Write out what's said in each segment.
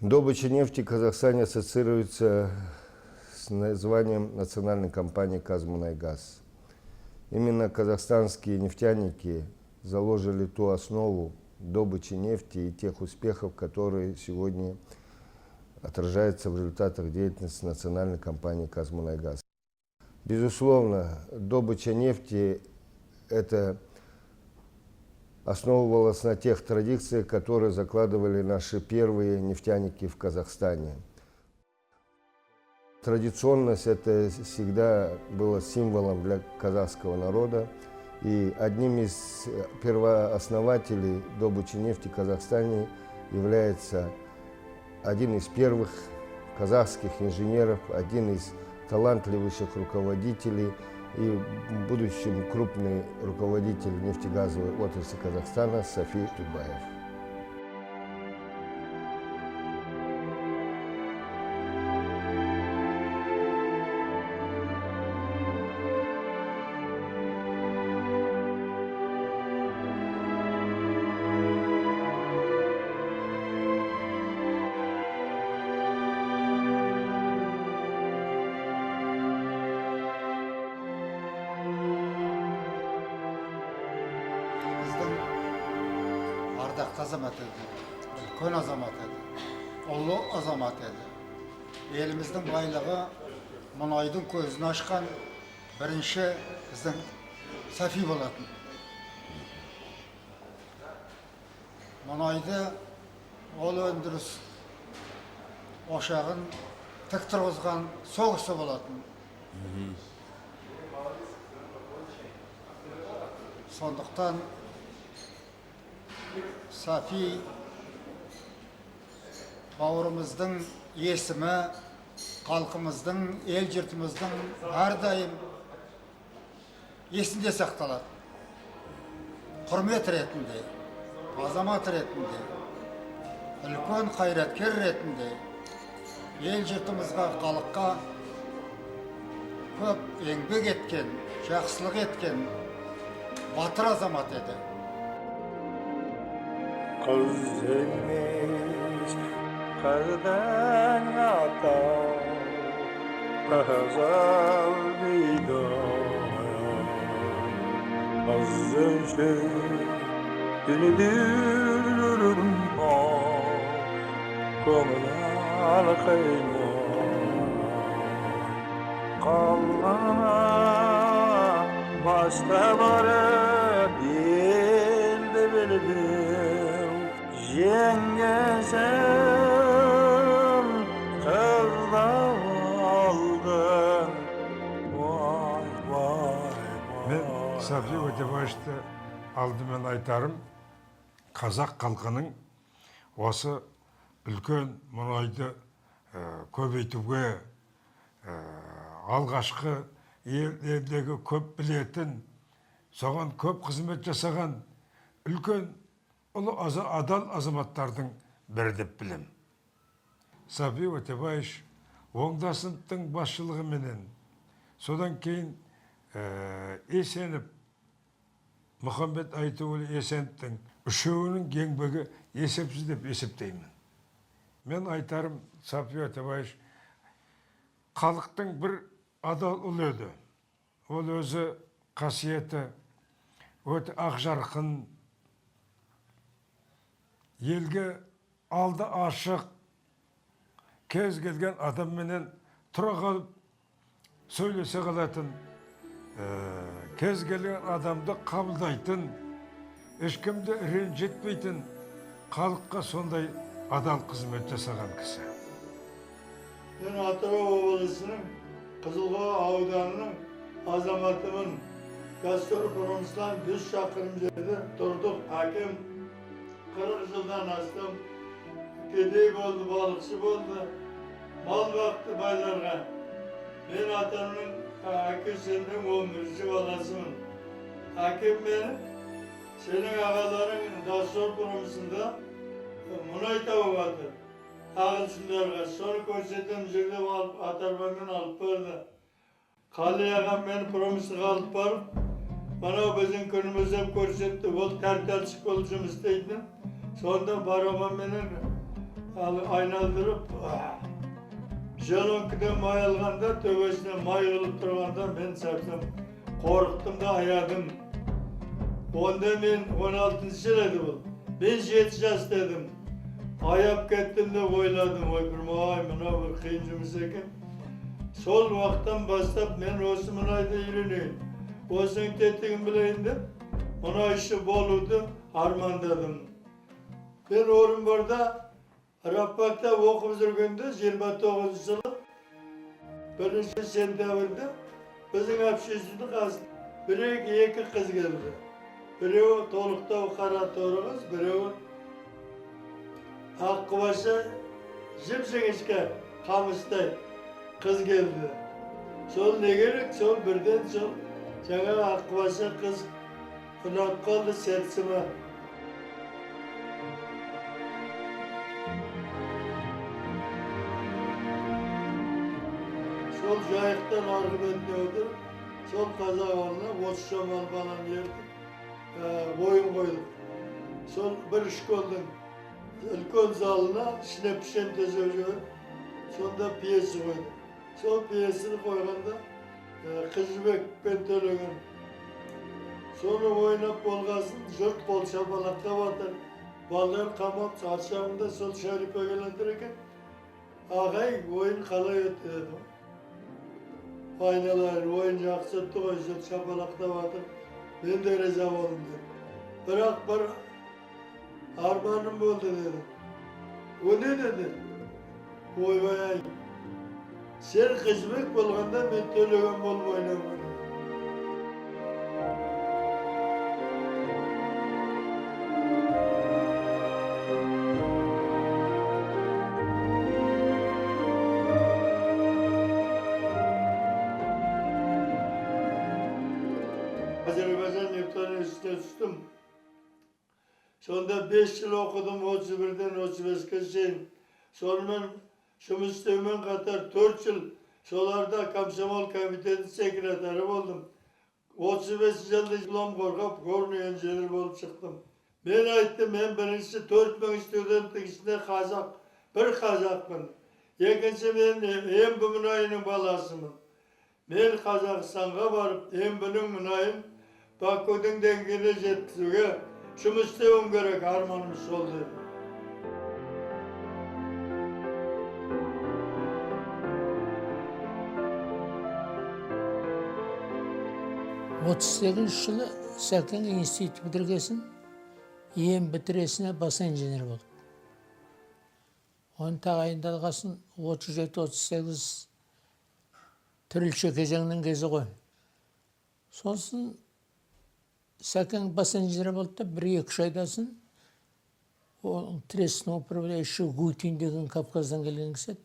Добыча нефти в Казахстане ассоциируется с названием национальной компании «Казмунайгаз». Именно казахстанские нефтяники заложили ту основу добычи нефти и тех успехов, которые сегодня отражаются в результатах деятельности национальной компании «Казмунайгаз». Безусловно, добыча нефти основывалась на тех традициях, которые закладывали наши первые нефтяники в Казахстане. Традиционность это всегда было символом для казахского народа, и одним из первооснователей добычи нефти в Казахстане является один из первых казахских инженеров, один из талантливейших руководителей и в будущем крупный руководитель нефтегазовой отрасли Казахстана Сафи Тюбаев. Ardaқты азамат еді, үлкен азамат еді, ұлы азамат еді. Еліміздің байлығы мұнайдың көзін ашқан бірінші біздің Сафи болатын. Мұнайды ол өндіріс ошағын тік тұрғызған соғысы болатын. Сондықтан Сафи бауырымыздың есімі, халқымыздың, ел жұртымыздың әрдайым есінде сақталады. Құрмет ретінде, азамат ретінде, үлкен қайраткер ретінде, ел жұртымызға, халыққа көп еңбек еткен, жақсылық еткен батыр азамат еді. Kız emmiş kardan ata Hazal bidaya Azıcı Dünüdürüm o Komlan kıyma Kallana Başta bara Bildi bildi Yengesem kızda aldın Vay vay Мен Сафи Өтебаевты алдымен айтарым, қазақ халқының осы үлкен мұнайды көбейтуге, алғашқы елдегі көп білетін, соған көп қызмет жасаған үлкен ұлы адал азаматтардың бірі деп білем. Сафи Өтебаев оңдасыновтың басшылығыменен, содан кейін Есенов, Мұхаммед Айтуғлы Есеновтың үшеуінің еңбегі есепсіз деп есептеймін. Мен айтарым, Сафи Өтебаев халықтың бір адал ұлы еді. Ол өзі қасиеті өте ақжарқын, елге алды ашық, кез келген адамменен тұра қалып сөйлесе қалатын, кез келген адамды қабылдайтын, ешкімді ренжітпейтін, халыққа сондай адал қызмет жасаған кісі. Мен Атырау облысының Қызылға ауданының азаматымын. Гастор бұрыныстан 100 шақырым жерде тұрдық. Әкем 40 жылдан астым. Кедей болды, балықшы болды. Мал бақты байларға. Мен атамның әкесінің 11-ші баласымын. Әкем мені senin ağaların Gastor bұрынысында мұнай тауып атыр. Ағылшындарға соны көрсетем жерде атарбамен алып барды. Қали ағам мені промысыға алып барып, Bana bizim günümüzde көрсетті, ол тәртәлшік болып жұмыс істейтін. Сонда барабан менен айналдырып, жолонкіден май алғанда, төбесіне май ылып тұрғанда мен сәпсем қорықтым да аядым. Онда мен 16 жыл еді бұл. Мен 7 жаста едім. Аяп кеттім деп ойладым. Ойпырмай, мына бір қиын жұмыс екен. Сол уақыттан бастап мен осы мұнайды үйренейін. Осының тетігін білейін деп, мұнай іші болуды армандадым. Мен Орынборда Раппакта оқып жүргенде 29 жылы 1 сентябрьде біздің общежитиедің қасында екі қыз келді. Біреуі толықтау қара торы қыз, біреуі аққұбашы жіп-жіңішке қамыстай қыз келді. Сол не керек? Сол бірден сол жаңа аққұбашы қыз ұнап қалды сердцеме. Сол жайықтан арғы бетіне отырып, сол қазақ ауылына 30 шамал баланы ертіп, ойын қойдық. Сол бір школдың үлкен залына ішіне пішен төсеп жіберіп, сонда пьеса қойдық. Сол пьесаны қойғанда Қызжыбек пен Төлеген. Соны ойнап болғасын, жұрт қол шапалақтап жатыр. Балалар қамап, аршамында сол Шәрипе келетір екен. Ағай, ойын қалай өтті деді. Айналайын, ойын жақсы өтті ғой, жұрт шапалақтап жатыр. Мен де риза болдым деді. Бірақ бір арманым болды деді. О не деді? Ойбай-ай, сен Қызбек болғанда мен Төлеген болып ойнамын. Azerbaycan Neftan Üniversitesi'ne düştüm. Sonunda 5 yıl okudum, 31'den 35'e şeyin. Sonra жұмыс істеумен қатар 4 жыл соларда комсомол комитетінің секретары болдым. 35 жылда диплом қорғап, горный инженер болып шықтым. Мен айттым, мен бірінші 4000 студенттің ішінде қазақ, бір қазақпын. Екінші мен Ембі мұнайының баласымын. Мен Қазақстанға барып, Ембінің мұнайын Бакудың деңгейіне жеткізуге жұмыс істеуім керек, арманым сол деді. 38 жылы Сәкен институт бітіргесін, ем бітіресіне бас инженер болды. Оны тағайындалғасын 37-38 түрілші кезеңнің кезі ғой. Сосын Сәкен бас инженер болды да 1-2 айдасын оның тресінің управляющий Гутин деген Кавказдан келген кісі.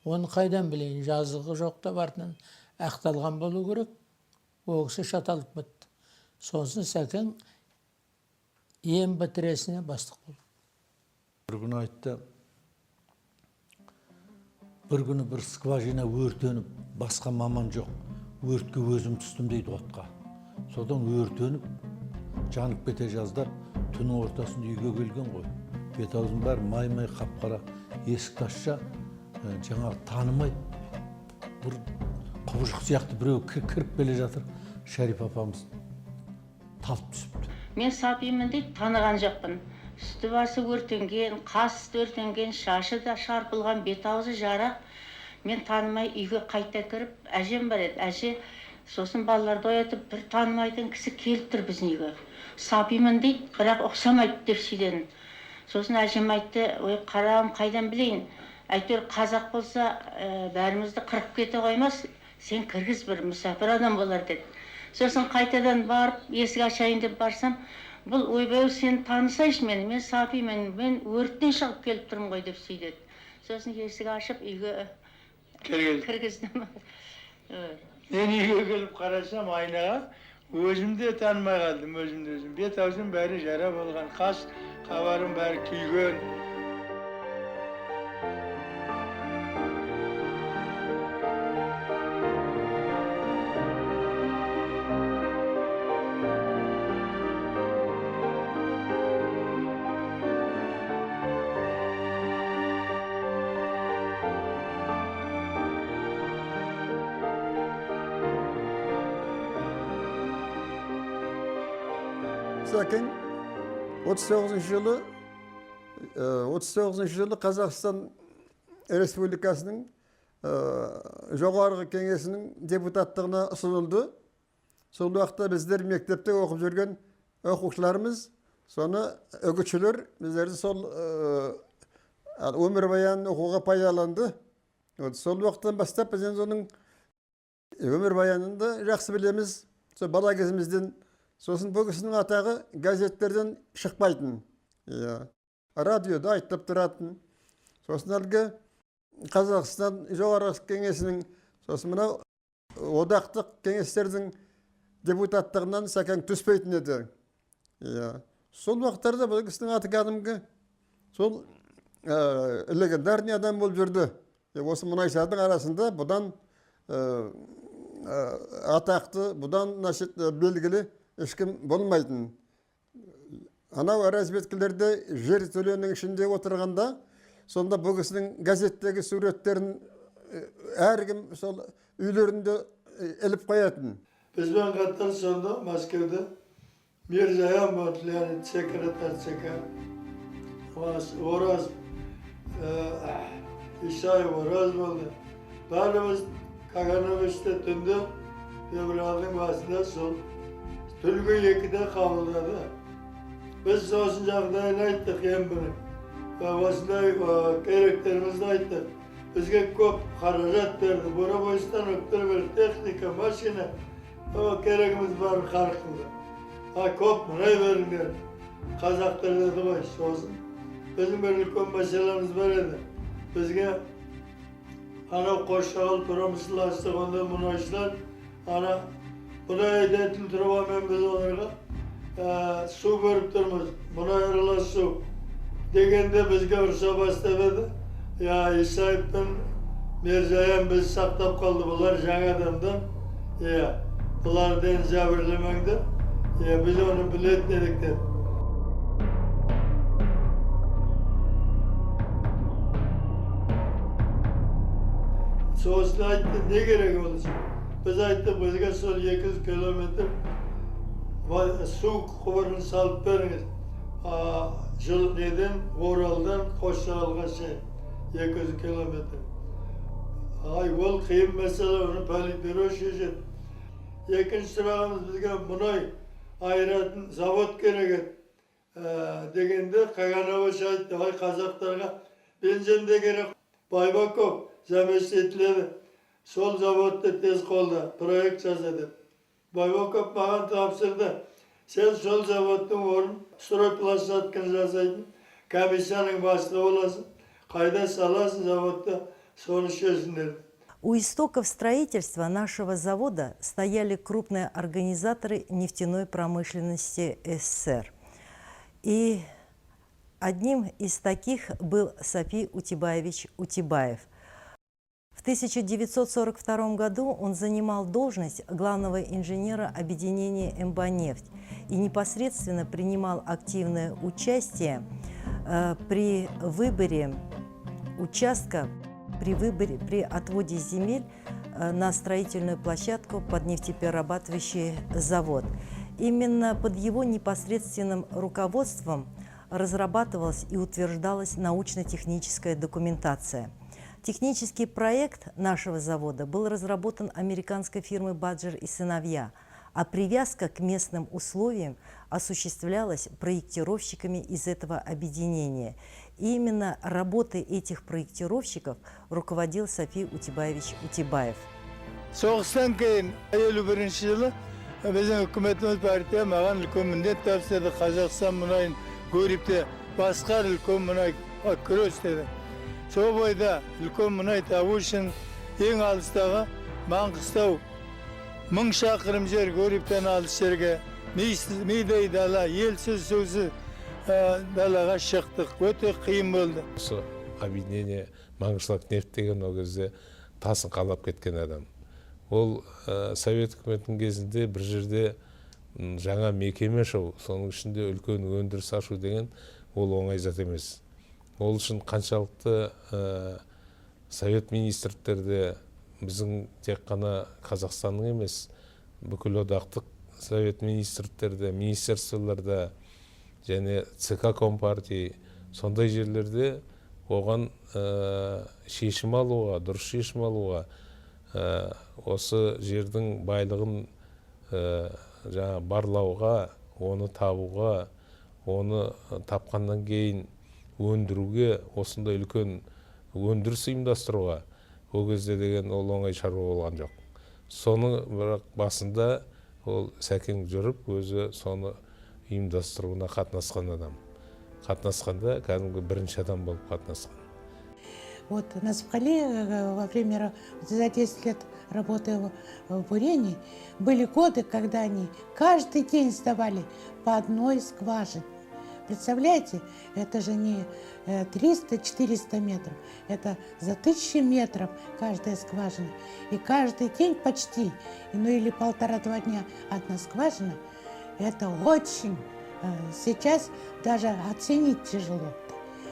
Оны қайдан білейін, жазығы жоқ та бартынан ақталған болу керек. Ол кісі шаталып бітті. Сосын Сәкен ем бітіресіне бастық болды. Бір күні айтты, бір күні бір скважина өртеніп, басқа маман жоқ, өртке өзім түстім дейді отқа. Содан өртеніп, жанып кете жаздар, түннің ортасында үйге келген ғой. Бет-аузын бәрі май-май қап-қара, есік ташша, жаңағы танымай, бір құбыжық сияқты біреу кіріп келе жатыр. Шәрипа апамыз талып түсіпті. Мен Сапимын дейді, таныған жоқпын. Үсті басы өртенген, қасы өртенген, шашы да шарпылған, бет-аузы жарақ. Мен танымай үйге қайта кіріп, әжем бар еді. Әже сосын балаларды оятып, бір танымайтын кісі келіп тұр біздің үйге. Сапимын дейді, бірақ ұқсамайды деп сөйледім. Сосын әжем айтты, ой қарағым қайдан білейін. Әйтеуір қазақ болса, бәрімізді қырып кете қоймас, сен кіргіз бір мүсәпір адам болар деді. Сосын қайтадан барып, есік ашайын деп барсам, бұл ойбай сен танысайшы мені, мен Сапимын, мен өрттен шығып келіп тұрмын ғой деп сөйледі. Сосын есік ашып үйге кіргіздім. Мен үйге келіп қарасам айнаға, өзімде танымай қалдым, өзім. Бет-аузым бәрі жара болған, қас қабарым бәрі күйген. сәкен 39 жылы Қазақстан Республикасының жоғарғы кеңесінің депутаттығына ұсынылды. Сол уақытта біздер мектепте оқып жүрген оқушыларымыз, соны үгітшілер біздерді сол өмірбаянын оқуға пайдаланды. Сол уақыттан бастап біз оның өмірбаянында жақсы білеміз. Сол бала кезімізден. Сосын бұл кісінің атағы газеттерден шықпайтын. Радиода айтып тұратын. Сосын әлгі Қазақстан жоғарғы кеңесінің, сосын мынау одақтық кеңестердің депутаттығынан сәкен түспейтін еді. Сол уақыттарда бұл кісінің аты кәдімгі сол легендарный адам болып жүрді. Осы мұнайшылардың арасында бұдан атақты, бұдан белгілі ешкім болмайтын. Анау разведкілерде жер төленің ішінде отырғанда, сонда бұл кісінің газеттегі суреттерін әркім сол үйлерінде іліп қоятын. Бізбен қатар сонда Мәскеуде Мирзаян болды, яғни секретар ЦК. Ораз, Исаев Ораз болды. Бәріміз Кагановичте түнде февралдың басында сол түлгі 2-де қабылдады. Біз сосын жағдайын айттық ең бірі. Осындай керектерімізді айттық. Бізге көп қаражат берді. Бұрабой станоктар бір техника, машина. Керегіміз барын қарық қылды. Көп мұнай беріңдер. Қазақтар деді ғой, сосын. Біздің бір үлкен мәселеміз бар еді. Бізге анау Қосшағыл промысыл аштық, онда мұнайшылар мұнай әйдетін тұрғанмен біз оларға су беріп тұрмыз, мұнай аралас су дегенде бізге ұрса бастап еді. Исаев пен Мирзаян біз сақтап қалды, бұлар жаңа адамдар. Бұлардан жәбірлемеңдер, біз оны білетін едік деп. Сосын айтты, не керек олысы? Біз айттық, бізге сол 200 километр су құбырын салып беріңіз. Жыл неден, Оралдан Қосшағылға шейін 200 километр. Ол қиын мәселе, оны политбюро шешеді. Екінші сұрағымыз бізге мұнай айыратын завод керек еді. Дегенде Каганович айтты, қазақтарға бензин де керек. Байбаков заместителі сол заводты тез қолда проект жасады. Байбаков маған тапсырды. Сен сол заводтың орын стройплощадканы жасайтын комиссияның бастығы боласың. Қайда саласың заводты, соны шешіңдер. У истоков строительства нашего завода стояли крупные организаторы нефтяной промышленности СССР. И одним из таких был Сафий Утибаевич Утибаев. В 1942 году он занимал должность главного инженера объединения «Эмбанефть» и непосредственно принимал активное участие при выборе участка, при отводе земель на строительную площадку под нефтеперерабатывающий завод. Именно под его непосредственным руководством разрабатывалась и утверждалась научно-техническая документация. Технический проект нашего завода был разработан американской фирмой «Баджер и сыновья», а привязка к местным условиям осуществлялась проектировщиками из этого объединения. И именно работой этих проектировщиков руководил Сафий Утибаевич Утибаев. Соғыстан кейін 51 жылы біздің үкіметіміз партия маған үлкен міндет тапсырды. Қазақстан мұнайын көріп те басқар үлкен мұнай күрес деді. Сол бойда үлкен мұнай табу үшін ең алыстағы Маңғыстау 1000 шақырым жер көріптен алыс жерге мидей дала, елсіз сусыз далаға шықтық. Өте қиын болды. Осы объединение Маңғышлақ нефт деген ол кезде тасын қалап кеткен адам. Ол Совет үкіметінің кезінде бір жерде жаңа мекеме ашу, соның ішінде үлкен өндіріс ашу деген ол оңай зат емес. Ол үшін қаншалықты Совет министрліктерде біздің тек қана Қазақстанның емес, бүкіл одақтық совет министрліктерде, министерстволарда және ЦК Компартии сондай жерлерде оған шешім алуға, дұрыс шешім алуға, осы жердің байлығын жаңа барлауға, оны табуға, оны тапқаннан кейін өндіруге, осындай үлкен өндіріс ұйымдастыруға ол кезде деген ол оңай шаруа болған жоқ. Соны бірақ басында ол Сәкен жүріп, өзі соны ұйымдастыруына қатынасқан адам. Қатынасқанда кәдімгі бірінші адам болып қатынасқан. Вот на Сахалине во время, за 10 лет работы в бурении, были годы, когда они каждый день сдавали по одной скважине. Представляете, это же не 300-400 метров, это за 1000 метров каждая скважина. И каждый день почти, ну или 1,5-2 дня одна скважина, это очень, сейчас даже оценить тяжело.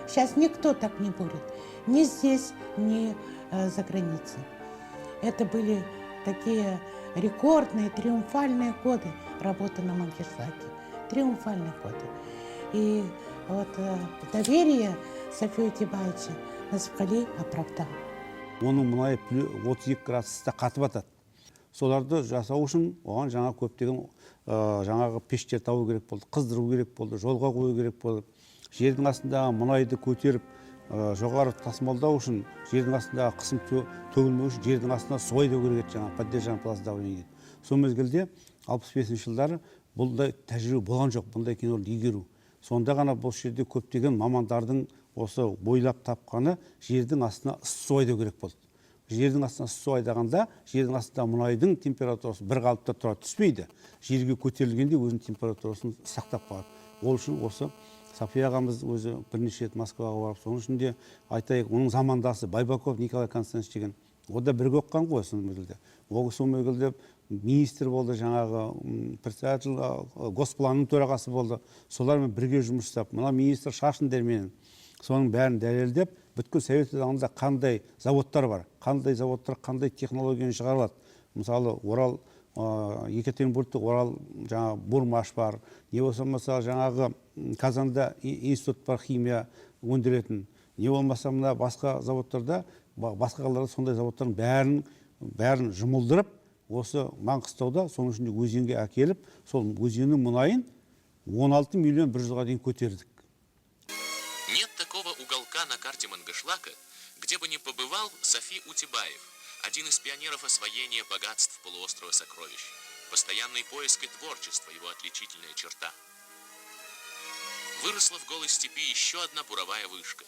Сейчас никто так не бурит, ни здесь, ни за границей. Это были такие рекордные, триумфальные годы работы на Мангышлаке. Триумфальные годы. И вот доверие Сафи Утебаевича на Сахали оправдал. Оның мұнайы 32 градуста қатып атады. Соларды жасау үшін оған жаңа көптеген жаңағы пештер табу керек болды, қыздыру керек болды, жолға қою керек болды. Жердің астындағы мұнайды көтеріп жоғары тасымалдау үшін, жердің астындағы қысым төгілмеу үшін жердің астына су айдау керек еді, жаңа поддержанный пласт давление. Сол мезгілде 65 жылдары бұндай тәжірибе болған жоқ, бұндай кен орнын игеру. Сонда ғана бұл жерде көптеген мамандардың осы бойлап тапқаны жердің астына су айдау керек болды. Жердің астына су айдағанда, жердің астында мұнайдың температурасы бір қалыпта тұра түспейді. Жерге көтерілгенде өзінің температурасын сақтап қалады. Ол үшін осы Сафи ағамыз өзі бірнеше рет Москваға барып, соның ішінде айтайық, оның замандасы Байбаков Николай Константинович деген, о да бірге оққан ғой сол мезгілде. Ол сол мезгілде министр болды, жаңағы председатель госпланның төрағасы болды. Солармен бірге жұмыс жасап, мына министр шашын дәрменін, соның бәрін дәлелдеп, бүткіл Совет одағында қандай заводтар бар, қандай заводтар қандай технологияны шығарылады. Мысалы, Орал, Екатеринбургте Орал жаңағы бурмаш бар, не болмаса жаңағы Казанда институт бар, химия өндіретін, не болмаса мына басқа заводтарда, басқа қалаларда сондай заводтардың бәрін жұмылдырып, осы Маңғыстауда соның ішінде өзенге әкеліп, сол өзеннің мұнайын 16 миллион 100-ға дейін көтердік. Нет такого уголка на карте Мангышлака, где бы не побывал Сафи Утебаев, один из пионеров освоения богатств полуострова Сокровищ. Постоянный поиск и творчество — его отличительная черта. Выросла в голой степи еще одна буровая вышка.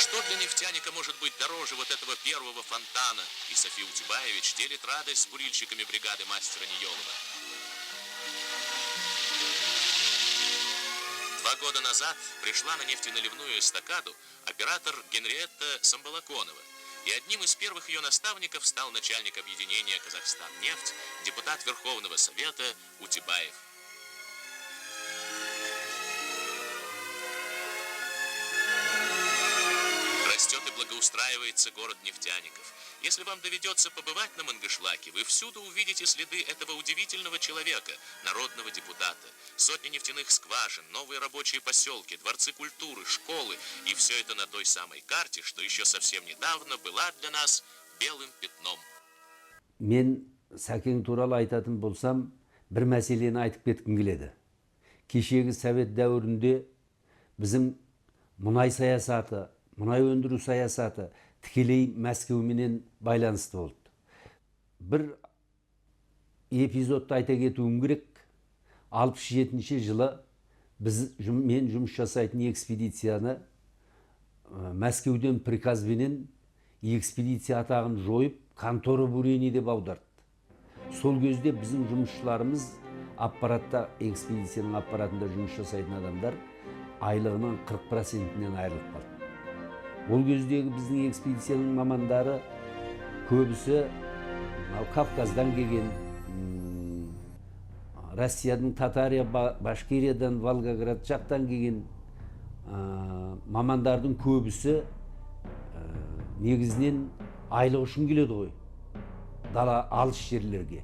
Что для нефтяника может быть дороже вот этого первого фонтана? И Сафи Утебаевич делит радость с бурильщиками бригады мастера Ниелова. 2 года назад пришла на нефтеналивную эстакаду оператор Генриетта Самбалаконова, и одним из первых ее наставников стал начальник объединения «Казахстан-нефть», депутат Верховного Совета Утебаев. Растет и благоустраивается город нефтяников. Если вам доведется побывать на Мангышлаке, вы всюду увидите следы этого удивительного человека, народного депутата. Сотни нефтяных скважин, новые рабочие поселки, дворцы культуры, школы. И все это на той самой карте, что еще совсем недавно была для нас белым пятном. Мен Сәкен туралы айтатын болсам, бір мәселені айтып кеткім келеді. Кешегі Совет дәуірінде біздің мұнай саясаты, мұнай өндіру саясаты тікелей Мәскеуменен байланысты болды. Бір эпизодты айта кетуім керек. 67 жылы мен жұмыс жасайтын экспедицияны Мәскеуден приказбенен экспедиция атағын жойып, контора бурени деп аударды. Сол кезде біздің жұмысшыларымыз аппаратта, экспедицияның аппаратында жұмыс жасайтын адамдар айлығының 40%-нен айырылып қалды. Ол кездегі біздің экспедицияның мамандары көбісі Кавказдан келген, Россияның Татария, Башкириядан, Волгоград жақтан келген мамандардың көбісі негізінен айлық үшін келеді ғой, дала алыс жерлерге.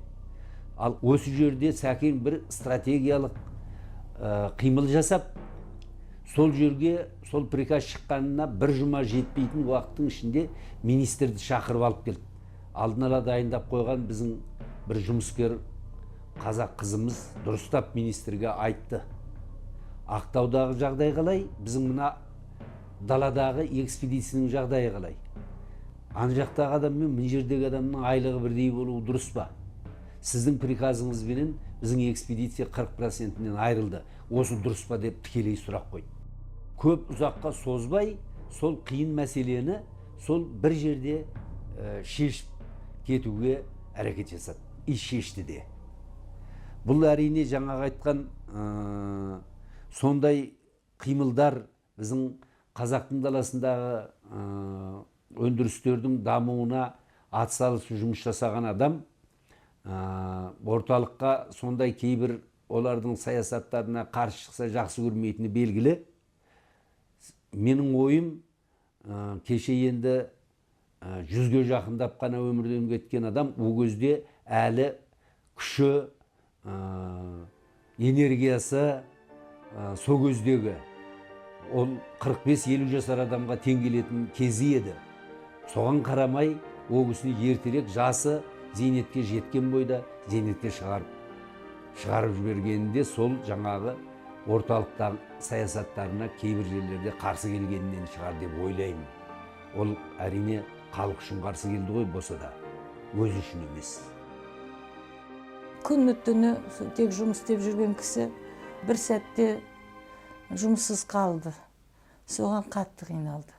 Ал осы жерде Сәкен бір стратегиялық қимыл жасап, сол жерге, сол приказ шыққанына бір жұма жетпейтін уақыттың ішінде министрді шақырып алып келді. Алдын ала дайындап қойған біздің бір жұмыскер қазақ қызымыз дұрыстап министрге айтты. Ақтаудағы жағдай қалай, біздің мына даладағы экспедицияның жағдайы қалай. Ана жақтағы адам мен мына жердегі адамның айлығы бірдей болуы дұрыс па? Сіздің приказыңызбенен біздің экспедиция 40%-нен айырылды. Осы дұрыс па деп тікелей сұрақ қойды. Көп ұзаққа созбай, сол қиын мәселені сол бір жерде шешіп кетуге әрекет жасады. Шешті де. Бұл әрине жаңағы айтқан сондай қимылдар біздің қазақтың даласындағы өндірістердің дамуына атсалысып жұмыс жасаған адам орталыққа сондай кейбір олардың саясаттарына қарсы шықса жақсы көрмейтіні белгілі. Менің ойым, кеше енді 100-ге жақындап қана өмірден кеткен адам, ол кезде әлі күші, энергиясы сол кездегі ол 45-50 жасар адамға тең келетін кезі еді. Соған қарамай, ол кісіні ертерек жасы зейнетке жеткен бойда зейнетке шығарып жібергенінде сол жаңағы орталықтағы саясаттарына кейбір жерлерде қарсы келгенінен шығар деп ойлаймын. Ол әрине халық үшін қарсы келді ғой, болса да өзі үшін емес. Күні түні тек жұмыс істеп жүрген кісі бір сәтте жұмыссыз қалды. Соған қатты қиналды.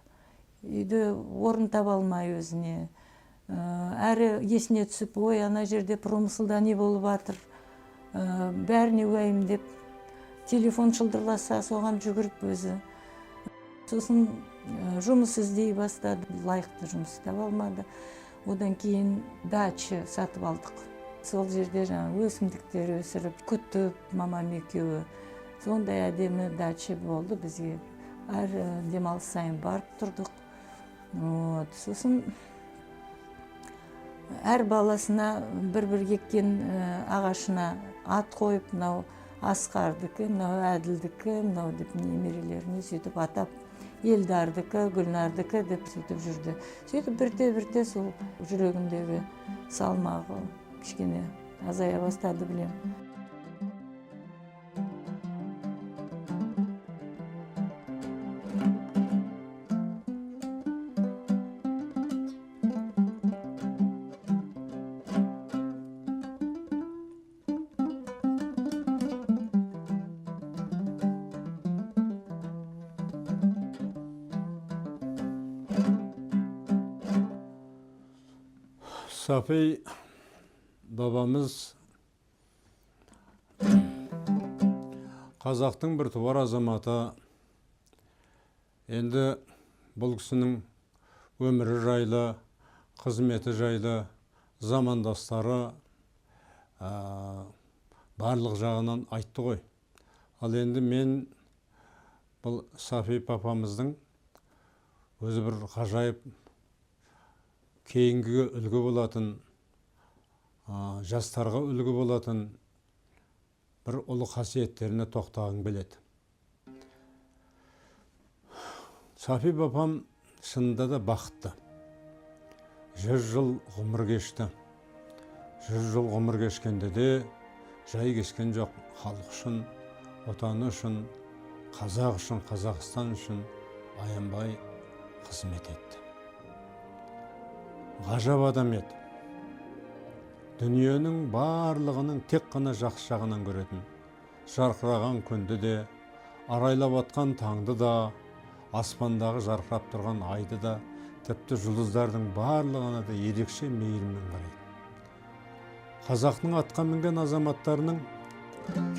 Үйде орын таба алмай өзіне. Әрі есіне түсіп, ой, ана жерде промыслда не болып жатыр, бәріне уайымдеп, телефон шылдырласа, соған жүгіріп өзі. Сосын жұмыс іздей бастады, лайықты жұмыс таба алмады. Одан кейін дача сатып алдық. Сол жерде өсімдіктер өсіріп, күтіп, мамам екеуі. Сондай әдемі дача болды бізге. Әр демалыс сайын барып тұрдық. Сосын әр баласына бір-бір еккен ағашына ат қойып, мынау Асқардікі, мынау Әділдікі, мынау деп немерелеріне сөйтіп атап, Елдардікі, Гүлнардікі деп сөйтіп жүрді. Сөйтіп бірте-бірте сол жүрегіндегі салмағы кішкене азая бастады, білем. Сапи бабамыз қазақтың бір туар азаматы. Енді бұл кісінің өмірі жайлы, қызметі жайлы, замандастары барлық жағынан айтты ғой. Ал енді мен бұл Сапи папамыздың өзі бір ғажайып кейінгі үлгі болатын, жастарға үлгі болатын бір ұлы қасиеттеріне тоқтағым келеді. Сапи папам шынында да бақытты. 100 жыл ғұмыр кешті. 100 жыл ғұмыр кешкенде де жай кешкен жоқ. Халық үшін, отаны үшін, қазақ үшін, Қазақстан үшін аянбай қызмет етті. Ғажап адам еді. Дүниенің барлығының тек қана жақсы жағынан көретін. Жарқыраған күнді де, арайлап атқан таңды да, аспандағы жарқырап тұрған айды да, тіпті жұлдыздардың барлығына да ерекше мейіріммен қарайды. Қазақтың атқа мінген азаматтарының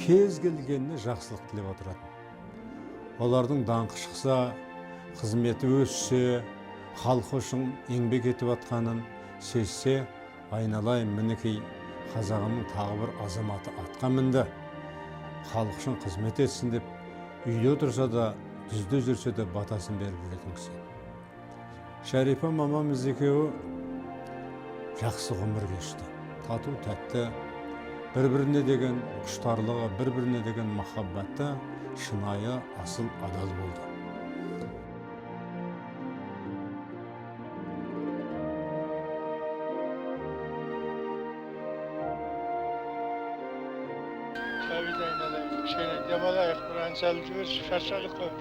кез келгеніне жақсылық тілеп отыратын. Олардың даңқы шықса, қызметі өссе, халқы үшін еңбек етіп атқанын сезсе, айналайын, мінекей қазағымның тағы бір азаматы атқа мінді, халық үшін қызмет етсін деп, үйде отырса да, дүзде жүрсе де батасын беріп жүретін кісі. Шәрипа мамамыз екеуі жақсы ғұмыр кешті. Тату тәтті, бір-біріне деген құштарлығы, бір-біріне деген махаббаты шынайы, асыл, адал болды. Сәбит айналайын, кішкене демалайық, бір ән салып жіберші, шаршадық қой.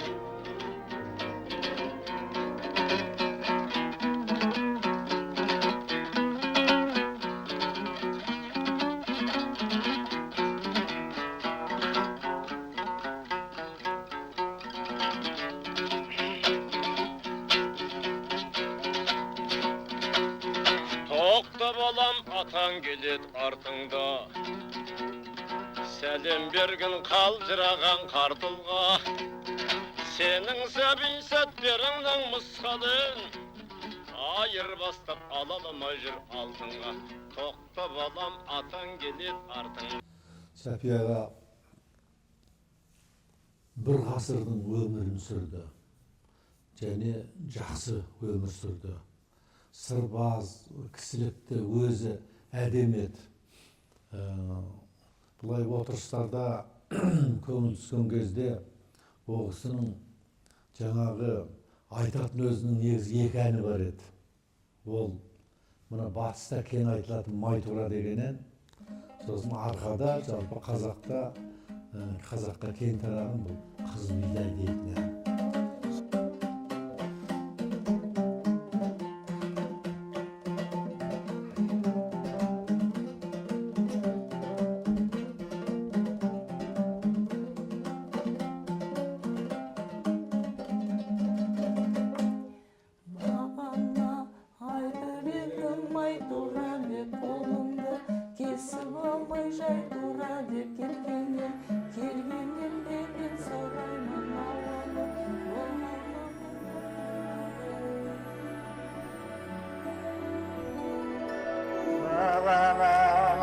Тоқта балам, атаң келет артыңда. Сәлем берген қалжыраған қартылға. Сенің сәбин сәттеріңнің мысқалын айырбастап ала алмай жүр алтынға. Тоқта балам, атаң келет артыңда. Сәпияға бір ғасырдың өмірін сүрді. Және жақсы өмір сүрді. Сырбаз, кісілікті өзі әдемет. Бұлай отырыстарда көңіл түскен кезде ол кісінің жаңағы айтатын өзінің негізі екі әні бар еді. Ол мына батыста кең айтылатын май тура деген ән. Сосын арқада жалпы қазаққа кең тараған бұл қыз бидай дейтін ән.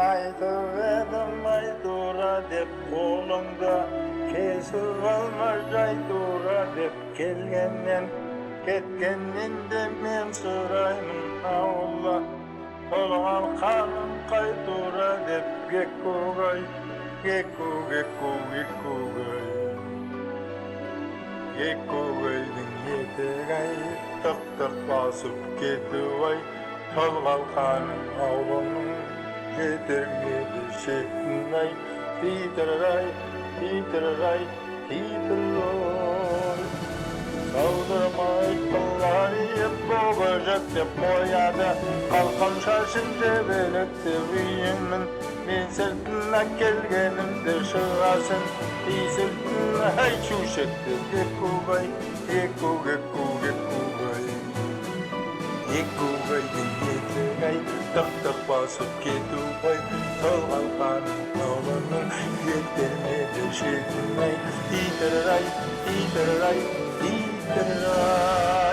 Айтып едім ай тура деп қолыңда, кесіп алма жай тура деп келгеннен, кеткеннен де мен сұраймын ауылда. Толған қаным қай тура деп геккугай, гекку, гекку, геккугай. Геккугайдың етегай, тық-тық басып кетіп ай, толған қаным ауылының жетірмеді шетін-ай, титір-ай, титір-ай, титір-ой. Саудырмай қылғайып бөгөжек деп қояды, қалқам шашын жебелікті үйімін. Мен сілтін әкелгенімді шығасын, исілтін әй шушекті геккугай, гекку, гекку, геккугай. Геккугайдың етігай, тық-тық басып кетугай, толған қаным ауылының жеттермеді шетін-ай, титір-ай, титір-ай, титір-ай.